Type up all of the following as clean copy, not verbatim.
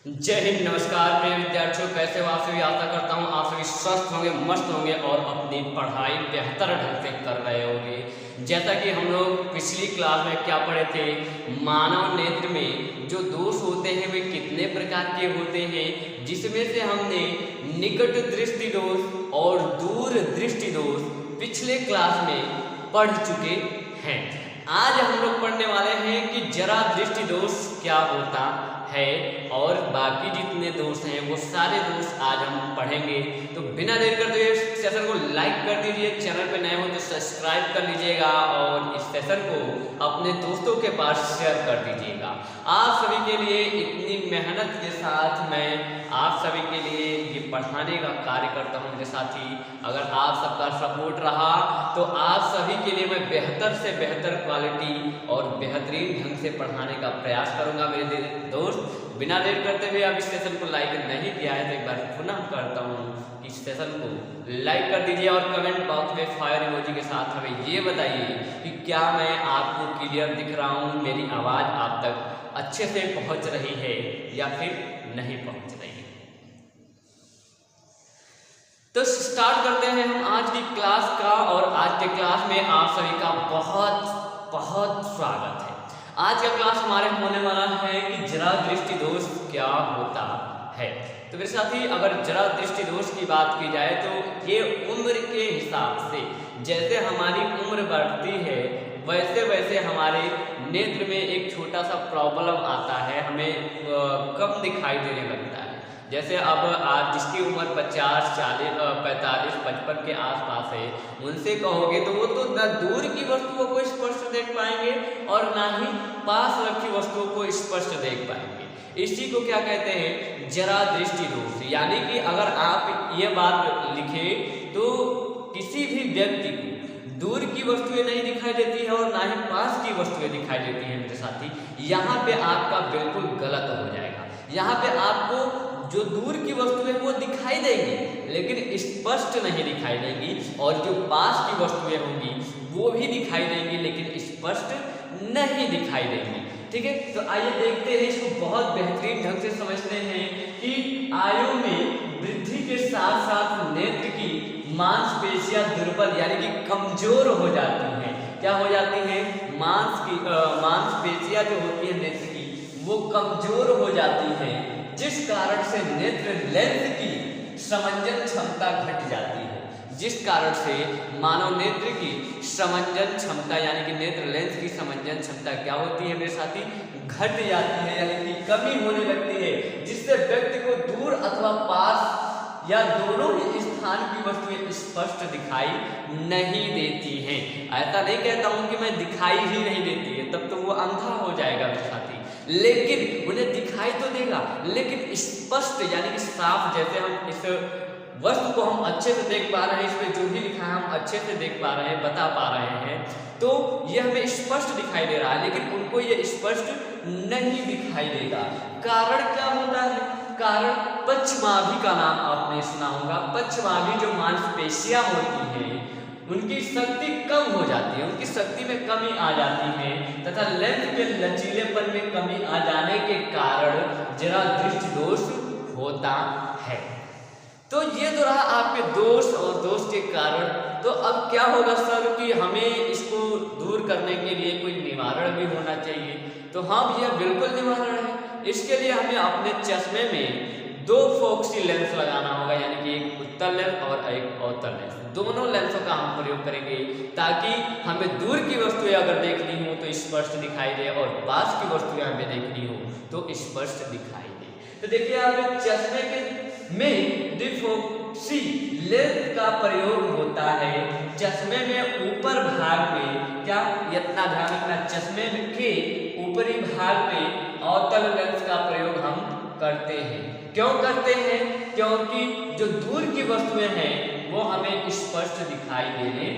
जय हिंद। नमस्कार प्रिय विद्यार्थियों, कैसे हो आप सभी। आशा करता हूँ आप सभी स्वस्थ होंगे, मस्त होंगे और अपनी पढ़ाई बेहतर ढंग से कर रहे होंगे। जैसा कि हम लोग पिछली क्लास में क्या पढ़े थे, मानव नेत्र में जो दोष होते हैं वे कितने प्रकार के होते हैं, जिसमें से हमने निकट दृष्टि दोष और दूर दृष्टि दोष पिछले क्लास में पढ़ चुके हैं। आज हम लोग पढ़ने वाले हैं कि जरा दृष्टि दोष क्या होता है और बाकी जितने दोस्त हैं वो सारे दोस्त आज हम पढ़ेंगे। तो बिना देर करते हुए सेशन को लाइक कर दीजिए, चैनल पे नए हो तो सब्सक्राइब कर लीजिएगा और इस सेशन को अपने दोस्तों के पास शेयर कर दीजिएगा। आप सभी के लिए इतनी मेहनत के साथ मैं आप सभी के लिए ये पढ़ाने का कार्य करता हूँ मेरे साथी। अगर आप सबका सपोर्ट रहा तो आप सभी के लिए मैं बेहतर से बेहतर क्वालिटी और बेहतरीन ढंग से पढ़ाने का प्रयास करूँगा मेरे दोस्त। बिना देर करते हुए अब इस सेशन को लाइक नहीं किया है तो एक बार पुनः करता हूँ, इस सेशन को लाइक कर दीजिए और कमेंट बॉक्स में फायर इमोजी के साथ हमें ये बताइए कि क्या मैं आपको क्लियर दिख रहा हूँ, मेरी आवाज़ आप तक अच्छे से पहुँच रही है या फिर नहीं पहुँच रही है। तो स्टार्ट करते हैं हम आज की क्लास का और आज के क्लास में आप सभी का बहुत बहुत स्वागत है। आज का क्लास हमारे होने वाला है कि जरा दृष्टि दोष क्या होता है। तो मेरे साथी, अगर जरा दृष्टि दोष की बात की जाए तो ये उम्र के हिसाब से जैसे हमारी उम्र बढ़ती है वैसे वैसे हमारे नेत्र में एक छोटा सा प्रॉब्लम आता है, हमें कम दिखाई देने लगता है। जैसे अब आप जिसकी उम्र 50, 40, 45, 55 के आसपास है, उनसे कहोगे तो वो तो न दूर की वस्तुओं को स्पष्ट देख पाएंगे और ना ही पास रखी वस्तुओं को स्पष्ट देख पाएंगे। इसी को क्या कहते हैं, जरा दृष्टि दोष। यानी कि अगर आप ये बात लिखें तो किसी भी व्यक्ति को दूर की वस्तुएं नहीं दिखाई देती है और ना ही पास की वस्तुएं दिखाई देती हैं मेरे साथी। यहाँ पे आपका बिल्कुल गलत हो जाएगा। यहाँ पे आपको जो दूर की वस्तुएं वो दिखाई देंगी लेकिन स्पष्ट नहीं दिखाई देंगी, और जो पास की वस्तुएं होंगी वो भी दिखाई देंगी लेकिन स्पष्ट नहीं दिखाई देंगी। ठीक है, तो आइए देखते हैं, इसको बहुत बेहतरीन ढंग से समझते हैं कि आयु में वृद्धि के साथ साथ नेत्र की मांसपेशियां दुर्बल यानी कि कमजोर हो जाती हैं। क्या हो जाती है, मांसपेशियां जो होती है नेत्र की वो कमजोर हो जाती है, जिस कारण से नेत्र लेंस की समंजन क्षमता घट जाती है। जिस कारण से मानव नेत्र की समंजन क्षमता यानी कि नेत्र लेंस की समंजन क्षमता क्या होती है मेरे साथी, घट जाती है यानी कि कमी होने लगती है, जिससे व्यक्ति को दूर अथवा पास या दोनों ही स्थान की वस्तुएं स्पष्ट दिखाई नहीं देती हैं। ऐसा नहीं कहता हूं कि मैं दिखाई ही नहीं देती है, तब तो वो अंधा हो जाएगा मेरे साथी, लेकिन उन्हें दिखाई तो देगा लेकिन स्पष्ट यानी कि साफ। जैसे हम इस वस्तु को हम अच्छे से देख पा रहे हैं, इसमें जो भी लिखा है हम अच्छे से देख पा रहे हैं, बता पा रहे हैं, तो यह हमें स्पष्ट दिखाई दे रहा है लेकिन उनको यह स्पष्ट नहीं दिखाई देगा। कारण क्या होता है, कारण पक्षमाभि का नाम आपने सुना होगा। पक्षमाभि जो मांसपेशियां होती हैं उनकी शक्ति कम हो जाती है, उनकी शक्ति में कमी आ जाती है तथा लेंस के लचीलेपन में कमी आ जाने के कारण जरा दृष्टि दोष होता है। तो ये तो रहा आपके दोष और दोष के कारण। तो अब क्या होगा सर कि हमें इसको दूर करने के लिए कोई निवारण भी होना चाहिए। तो हाँ भैया, बिल्कुल निवारण है। इसके लिए हमें अपने चश्मे में 2 फोक्सी लेंस लगाना होगा, यानी कि एक उत्तल लेंस और एक अवतल लेंस। दोनों लेंसों का हम प्रयोग करेंगे ताकि हमें दूर की वस्तुएं अगर देखनी हो तो स्पष्ट दिखाई दे और पास की वस्तुएं हमें देखनी हो तो स्पष्ट दिखाई दे। तो देखिए, आप चश्मे के में डिफोक्सी लेंस का प्रयोग होता है। चश्मे में ऊपर भाग में क्या, इतना ध्यान रखना, चश्मे के ऊपरी भाग में अवतल लेंस का प्रयोग हम करते हैं। क्यों करते हैं, क्योंकि जो दूर की वस्तुएं हैं वो हमें स्पष्ट दिखाई देने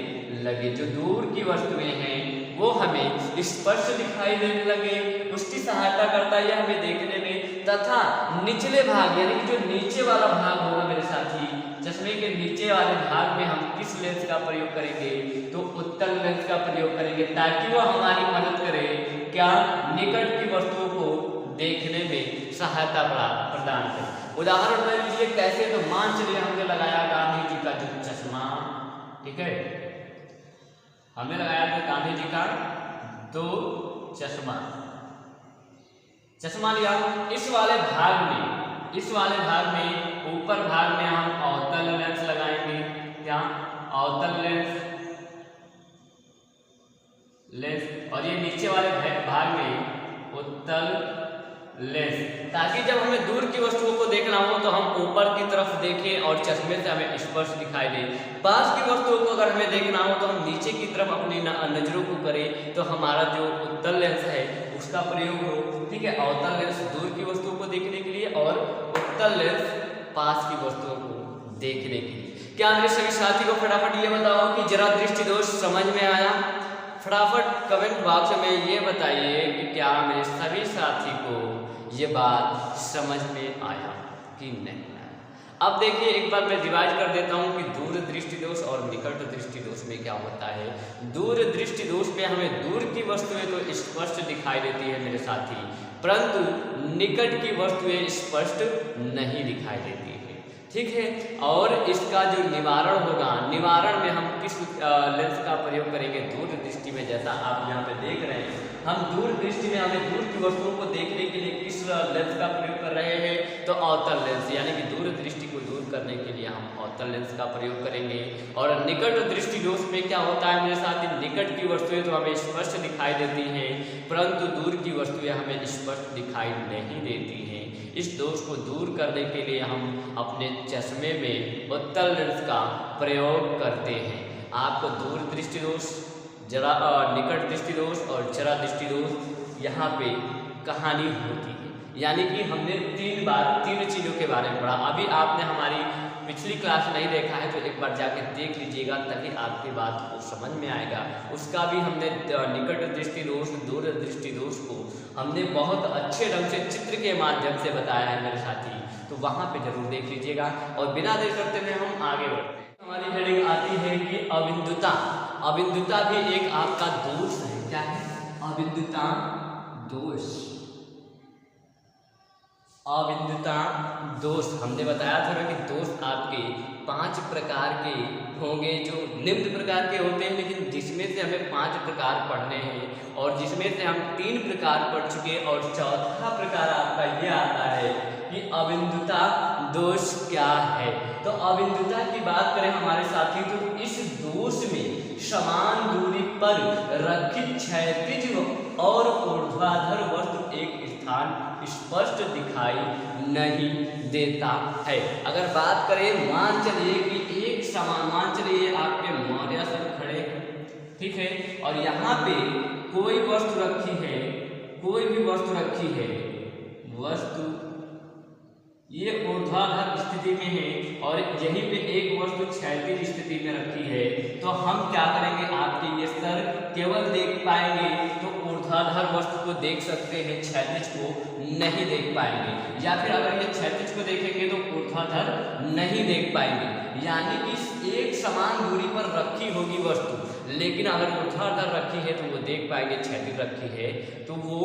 लगे। जो दूर की वस्तुएं हैं वो हमें स्पष्ट दिखाई देने लगे, उसकी सहायता करता है हमें देखने में। तथा निचले भाग यानी कि जो नीचे वाला भाग होगा मेरे साथी, चश्मे के नीचे वाले भाग में हम किस लेंस का प्रयोग करेंगे, तो उत्तल लेंस का प्रयोग करेंगे ताकि वो हमारी मदद करे क्या, निकट की वस्तुओं को देखने में, सहायता प्रदान करें। उदाहरण ले लीजिए कैसे, तो मान चलिए हमने लगाया गांधी जी का जो चश्मा, ठीक है, हमने लगाया था गांधी जी का दो चश्मा लिया। इस वाले भाग में ऊपर भाग में हम अवतल लेंस लगाएंगे। क्या? अवतल लेंस, और ये नीचे वाले भाग में उत्तल लेंस, ताकि जब हमें दूर की वस्तुओं को देखना हो तो हम ऊपर की तरफ देखें और चश्मे से हमें स्पष्ट दिखाई दे। पास की वस्तुओं को अगर हमें देखना हो तो हम नीचे की तरफ अपनी नजरों को करें तो हमारा जो उत्तल लेंस है उसका प्रयोग हो। ठीक है, अवतल लेंस दूर की वस्तुओं को देखने के लिए और उत्तल लेंस पास की वस्तुओं को देखने के लिए। क्या मेरे सभी साथी को फटाफट ये बताओ कि जरा दृष्टि दोष समझ में आया? फटाफट कमेंट बॉक्स में ये बताइए कि क्या मेरे सभी साथी को ये बात समझ में आया कि नहीं आया। अब देखिए एक बार मैं डिवाइड कर देता हूँ कि दूर दृष्टि दोष और निकट दृष्टि दोष में क्या होता है। दूर दृष्टि दोष में हमें दूर की वस्तुएं तो स्पष्ट दिखाई देती है मेरे साथी, परंतु निकट की वस्तुएं स्पष्ट नहीं दिखाई देती है। ठीक है, और इसका जो निवारण होगा, निवारण में हम किस लेंस का प्रयोग करेंगे? दूर दृष्टि में, जैसा आप यहाँ पे देख रहे हैं, हम दूर दृष्टि में हमें दूर की वस्तुओं को देखने के लिए किस लेंस का प्रयोग कर रहे हैं? तो अवतल लेंस, यानी कि दूर दृष्टि को दूर करने के लिए हम अवतल लेंस का प्रयोग करेंगे। और निकट दृष्टि दोष में क्या होता है मेरे साथ? निकट की वस्तुएं तो हमें स्पष्ट दिखाई देती हैं, परंतु दूर की वस्तुएं हमें स्पष्ट दिखाई नहीं देती हैं। इस दोष को दूर करने के लिए हम अपने चश्मे में उत्तल लेंस का प्रयोग करते हैं। आपको दूर दृष्टि दोष, जरा निकट दृष्टि दोष और जरा दृष्टि दोष यहाँ पे कहानी होती है। यानी कि हमने तीन चीज़ों के बारे में पढ़ा। अभी आपने हमारी पिछली क्लास नहीं देखा है तो एक बार जाके देख लीजिएगा, तभी आपकी बात को समझ में आएगा। उसका भी हमने निकट दृष्टि दोष, दूर दृष्टि दोष को हमने बहुत अच्छे ढंग से चित्र के माध्यम से बताया है मेरे साथी, तो वहाँ पे जरूर देख लीजिएगा। और बिना देर करते हुए हम आगे बढ़ते हैं। हमारी हेडिंग आती है कि अबिंदुता। अबिंदुता भी एक आपका दोष है। क्या है? अबिंदुता दोष। अबिंदुता दोष हमने बताया था ना कि दोष आपके 5 प्रकार के होंगे, जो निम्न प्रकार के होते हैं, लेकिन जिसमें से हमें 5 प्रकार पढ़ने हैं और जिसमें से हम 3 प्रकार पढ़ चुके और चौथा प्रकार आपका ये आता है कि अबिंदुता दोष क्या है। तो अबिंदुता की बात करें हमारे साथी, तो इस दोष में समान दूरी पर रखी क्षैतिज और ऊर्ध्वाधर वस्तु एक स्थान स्पष्ट दिखाई नहीं देता है। अगर बात करें, मान चलिए कि एक समान, मान चलिए आपके मौर्यासन खड़े, ठीक है, और यहाँ पे कोई वस्तु रखी है, कोई भी वस्तु रखी है, वस्तु ये ऊर्ध्वाधर स्थिति में है और यहीं पे एक वस्तु क्षैतिज स्थिति में रखी है, तो हम क्या करेंगे? आपके ये सर केवल देख पाएंगे तो ऊर्ध्वाधर वस्तु को देख सकते हैं, क्षैतिज को नहीं देख पाएंगे। या फिर अगर ये क्षैतिज को देखेंगे तो ऊर्ध्वाधर नहीं देख पाएंगे। यानी कि एक समान दूरी पर रखी होगी वस्तु, लेकिन अगर ऊर्ध्वाधर रखी है तो वो देख पाएंगे, क्षैतिज रखी है तो वो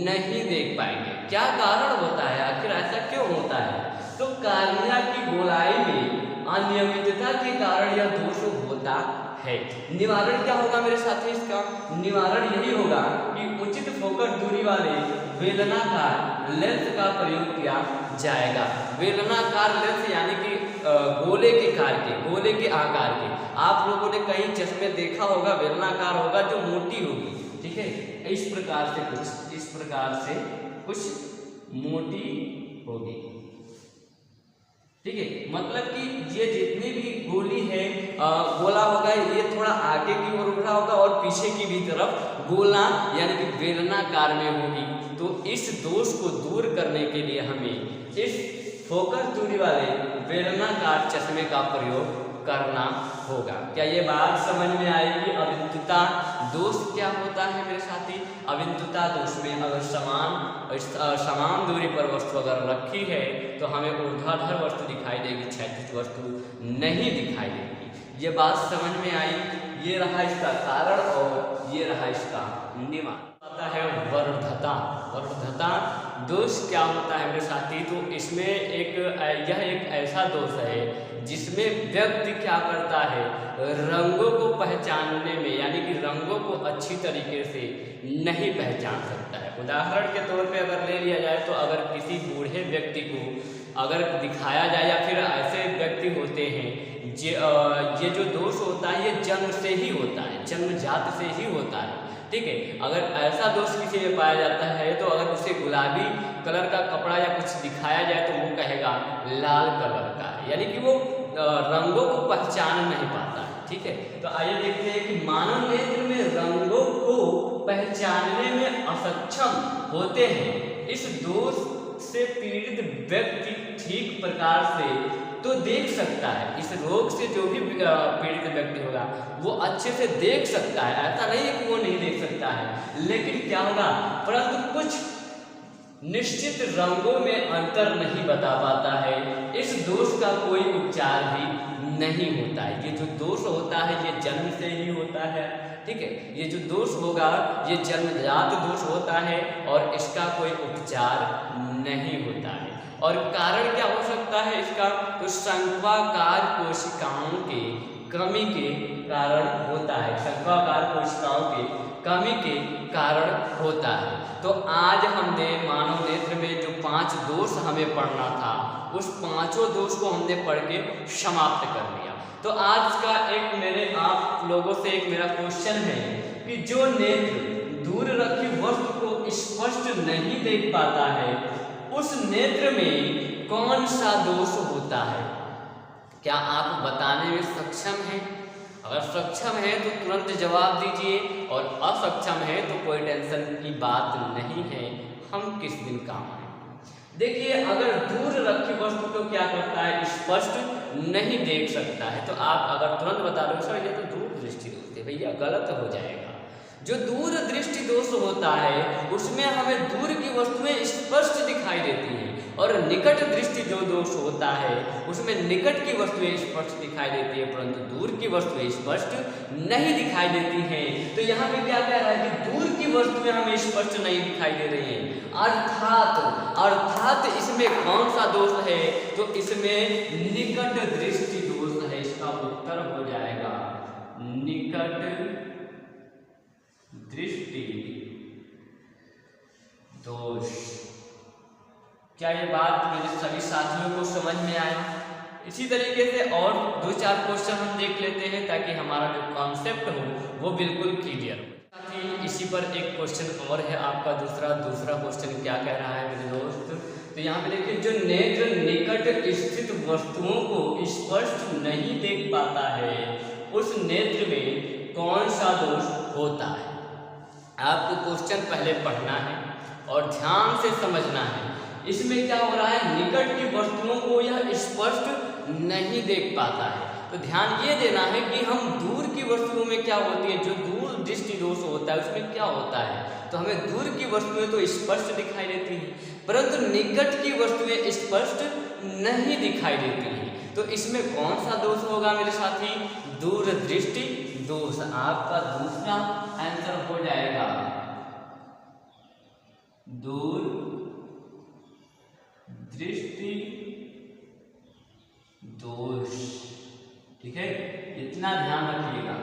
नहीं देख पाएंगे। क्या कारण होता है? आखिर ऐसा क्यों होता है? तो कार्निया की गोलाई में अनियमितता के कारण यह दोष होता है। निवारण क्या होगा मेरे साथी? इसका निवारण यही होगा कि उचित फोकस दूरी वाले बेलनाकार लेंस का प्रयोग किया जाएगा। बेलनाकार लेंस यानी कि गोले के आकार के। आप लोगों ने कहीं चश्मे देखा होगा, बेलनाकार होगा, जो मोटी होगी, ठीक है, इस प्रकार से कुछ मोटी होगी, ठीक है। मतलब कि ये जितनी भी गोली है, गोला होगा, ये थोड़ा आगे की ओर उभरा होगा और पीछे की भी तरफ गोला यानी कि बेलनाकार में होगी। तो इस दोष को दूर करने के लिए हमें इस फोकस दूरी वाले बेलनाकार चश्मे का प्रयोग करना होगा। क्या ये बात समझ में आएगी? अबिंदुता दोष क्या होता है मेरे साथी? अबिंदुता दोष में अगर समान दूरी पर वस्तु अगर रखी है तो हमें ऊर्ध्वाधर वस्तु दिखाई देगी, क्षैतिज वस्तु नहीं दिखाई देगी। ये बात समझ में आई? ये रहा इसका कारण और ये रहा इसका निवारण। आता है वर्धता। वर्धता दोष क्या होता है मेरे साथी, तो इसमें यह एक ऐसा दोष है जिसमें व्यक्ति क्या करता है, रंगों को पहचानने में यानी कि रंगों को अच्छी तरीके से नहीं पहचान सकता है। उदाहरण के तौर पे अगर ले लिया जाए तो अगर किसी बूढ़े व्यक्ति को अगर दिखाया जाए या फिर ऐसे व्यक्ति होते हैं ये जो दोष होता है ये जन्म से ही होता है, जन्मजात से ही होता है, ठीक है। अगर ऐसा दोष किसी में पाया जाता है तो अगर उसे गुलाबी कलर का कपड़ा या कुछ दिखाया जाए तो वो कहेगा लाल कलर का है, यानी कि वो रंगों को पहचान नहीं पाता है, ठीक है। तो आइए देखते हैं कि मानव नेत्र में रंगों को पहचानने में असक्षम होते हैं। इस दोष से पीड़ित व्यक्ति ठीक प्रकार से तो देख सकता है, इस रोग से जो भी पीड़ित व्यक्ति होगा वो अच्छे से देख सकता है, ऐसा नहीं है कि वो नहीं देख सकता है, लेकिन क्या होगा, परंतु कुछ निश्चित रंगों में अंतर नहीं बता पाता है। इस दोष का कोई उपचार भी नहीं होता है। ये जो दोष होता है ये जन्म से ही होता है, ठीक है। ये जो दोष होगा ये जन्मजात दोष होता है और इसका कोई उपचार नहीं होता है। और कारण क्या हो सकता है इसका, तो शंक्वाकार कोशिकाओं के कमी के कारण होता है, शंक्वाकार कोशिकाओं के कमी के कारण होता है। तो आज हमने मानव नेत्र में जो 5 दोष हमें पढ़ना था उस 5 दोष को हमने पढ़ के समाप्त कर लिया। तो आज का एक मेरे आप लोगों से एक मेरा क्वेश्चन है कि जो नेत्र दूर रखी वस्तु को स्पष्ट नहीं देख पाता है उस नेत्र में कौन सा दोष होता है, क्या आप बताने में सक्षम हैं? अगर सक्षम है तो तुरंत जवाब दीजिए और असक्षम है तो कोई टेंशन की बात नहीं है, हम किस दिन काम आए। देखिए अगर दूर रखी वस्तु को क्या करता है, स्पष्ट नहीं देख सकता है, तो आप अगर तुरंत बता दो सर ये तो दूर दृष्टि दोष है, भैया गलत हो जाएगा। जो दूर दृष्टि दोष होता है उसमें हमें दूर की वस्तुएं स्पष्ट दिखाई देती हैं और निकट दृष्टि जो दोष होता है उसमें निकट की वस्तुएं स्पष्ट दिखाई देती है परंतु दूर की वस्तुएं स्पष्ट नहीं दिखाई देती हैं। तो यहाँ पे क्या कह रहा है कि दूर की वस्तुएं हमें स्पष्ट नहीं दिखाई दे रही हैं, अर्थात इसमें कौन सा दोष है, तो इसमें निकट दृष्टि दोष है। इसका उत्तर हो जाएगा निकट दृष्टि दोष। क्या ये बात मेरे सभी साथियों को समझ में आया? इसी तरीके से और 2-4 क्वेश्चन हम देख लेते हैं ताकि हमारा जो कॉन्सेप्ट हो वो बिल्कुल क्लियर हो। साथ ही इसी पर एक क्वेश्चन और है आपका दूसरा क्वेश्चन क्या कह रहा है मेरे दोस्त, तो यहाँ पे देखिए जो नेत्र निकट स्थित वस्तुओं को स्पष्ट नहीं देख पाता है उस नेत्र में कौन सा दोष होता है। आपको क्वेश्चन पहले पढ़ना है और ध्यान से समझना है। इसमें क्या हो रहा है, निकट की वस्तुओं को यह स्पष्ट नहीं देख पाता है। तो ध्यान ये देना है कि हम दूर की वस्तुओं में क्या होती है, जो दूर दृष्टि दोष होता है उसमें क्या होता है, तो हमें दूर की वस्तुएं तो स्पष्ट दिखाई देती हैं परंतु निकट की वस्तुएं स्पष्ट नहीं दिखाई देती हैं। तो इसमें कौन सा दोष होगा मेरे साथी, दूर दृष्टि दोष। आपका दूसरा आंसर हो जाएगा दूर दृष्टि दोष, ठीक है, इतना ध्यान रखिएगा।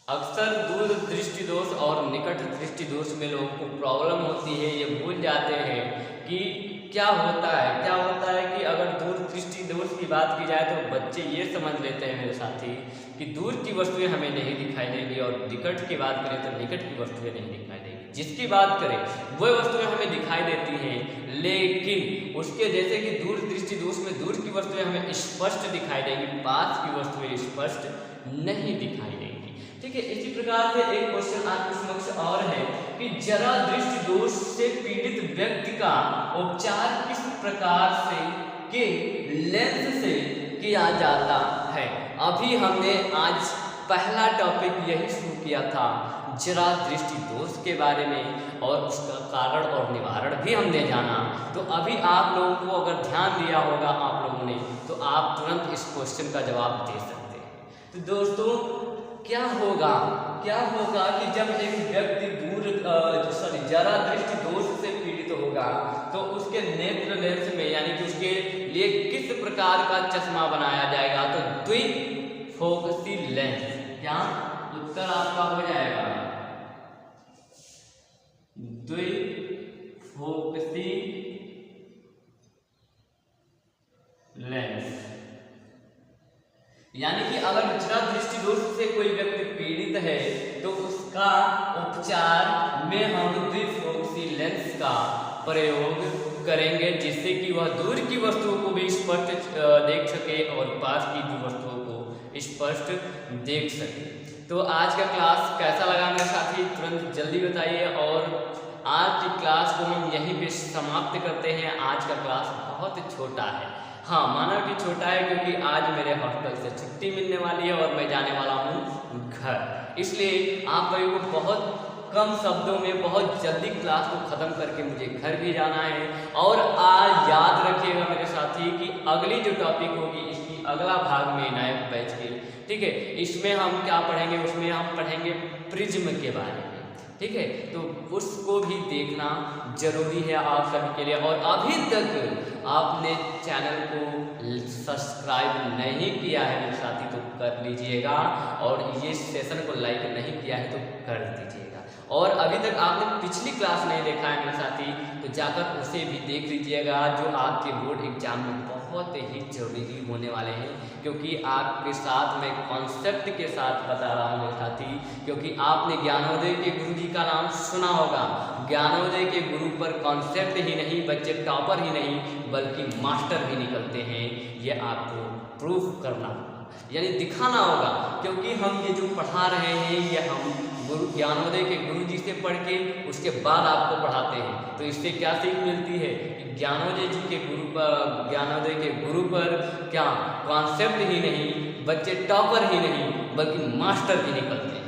अक्सर दूर दृष्टि दोष और निकट दृष्टि दोष में लोगों को प्रॉब्लम होती है, ये भूल जाते हैं कि क्या होता है कि अगर दूर दृष्टि दोष की बात की जाए तो बच्चे ये समझ लेते हैं मेरे साथी कि दूर की वस्तुएं हमें नहीं दिखाई देंगी और निकट की बात करें तो निकट की वस्तुएं नहीं दिखाई देंगी। जिसकी बात करें वो वस्तुएं हमें दिखाई देती हैं, लेकिन उसके जैसे कि दूर दृष्टि दोष में दूर की वस्तुएं हमें स्पष्ट दिखाई देंगी, पास की वस्तुएं स्पष्ट नहीं दिखाई देंगी, ठीक है। इसी प्रकार से एक क्वेश्चन आपके समक्ष और है कि जरा दृष्टि दोष से पीड़ित व्यक्ति का उपचार किस प्रकार से के लेंस से किया जाता है। अभी हमने आज पहला टॉपिक यही शुरू किया था, जरा दृष्टि दोष के बारे में और उसका कारण और निवारण भी हमने जाना। तो अभी आप लोगों को अगर ध्यान दिया होगा आप लोगों ने तो आप तुरंत इस क्वेश्चन का जवाब दे सकते हैं। तो दोस्तों क्या होगा कि जब एक व्यक्ति दूर जरा दृष्टि दोष से पीड़ित होगा तो उसके नेत्र लेंस में यानी कि उसके लिए किस प्रकार का चश्मा बनाया जाएगा, तो द्विफोकसी लेंस। क्या उत्तर आपका हो जाएगा द्विफोकसी लेंस। यानी कि अगर जरा दृष्टि दोष से कोई व्यक्ति पीड़ित है तो उसका उपचार में हम द्विफोकसी लेंस का प्रयोग करेंगे, जिससे कि वह दूर की वस्तुओं को भी स्पष्ट देख सके और पास की भी वस्तुओं को स्पष्ट देख सके। तो आज का क्लास कैसा लगा मेरे साथी, तुरंत जल्दी बताइए। और आज की क्लास को हम यहीं पे समाप्त करते हैं। आज का क्लास बहुत छोटा है, हाँ माना कि छोटा है, क्योंकि आज मेरे हॉस्टल से छुट्टी मिलने वाली है और मैं जाने वाला हूँ घर। इसलिए आप सभी को बहुत कम शब्दों में बहुत जल्दी क्लास को ख़त्म करके मुझे घर भी जाना है। और आज याद रखिएगा मेरे साथी कि अगली जो टॉपिक होगी इसकी अगला भाग में नए बैच के, ठीक है, इसमें हम क्या पढ़ेंगे, उसमें हम पढ़ेंगे प्रिज्म के बारे में, ठीक है। तो उसको भी देखना जरूरी है आप सभी के लिए। और अभी तक आपने चैनल को सब्सक्राइब नहीं किया है मेरे साथी तो कर लीजिएगा, और ये सेशन को लाइक नहीं किया है तो कर दीजिएगा। और अभी तक आपने पिछली क्लास नहीं देखा है मेरे साथी तो जाकर उसे भी देख लीजिएगा, जो आपके बोर्ड एग्जाम में बहुत ही जरूरी होने वाले हैं, क्योंकि आपके साथ मैं कॉन्सेप्ट के साथ बता रहा हूँ मेरे साथी। क्योंकि आपने ज्ञानोदय के गुरु जी का नाम सुना होगा, ज्ञानोदय के गुरु पर कॉन्सेप्ट ही नहीं बच्चे टॉपर ही नहीं बल्कि मास्टर भी निकलते हैं। ये आपको प्रूफ करना होगा, यानी दिखाना होगा, क्योंकि हम ये जो पढ़ा रहे हैं ये हम गुरु ज्ञानोदय के गुरु जी से पढ़ के उसके बाद आपको पढ़ाते हैं। तो इससे क्या सीख मिलती है कि ज्ञानोदय जी के गुरु पर, ज्ञानोदय के गुरु पर क्या कॉन्सेप्ट ही नहीं बच्चे टॉपर ही नहीं बल्कि मास्टर भी निकलते हैं।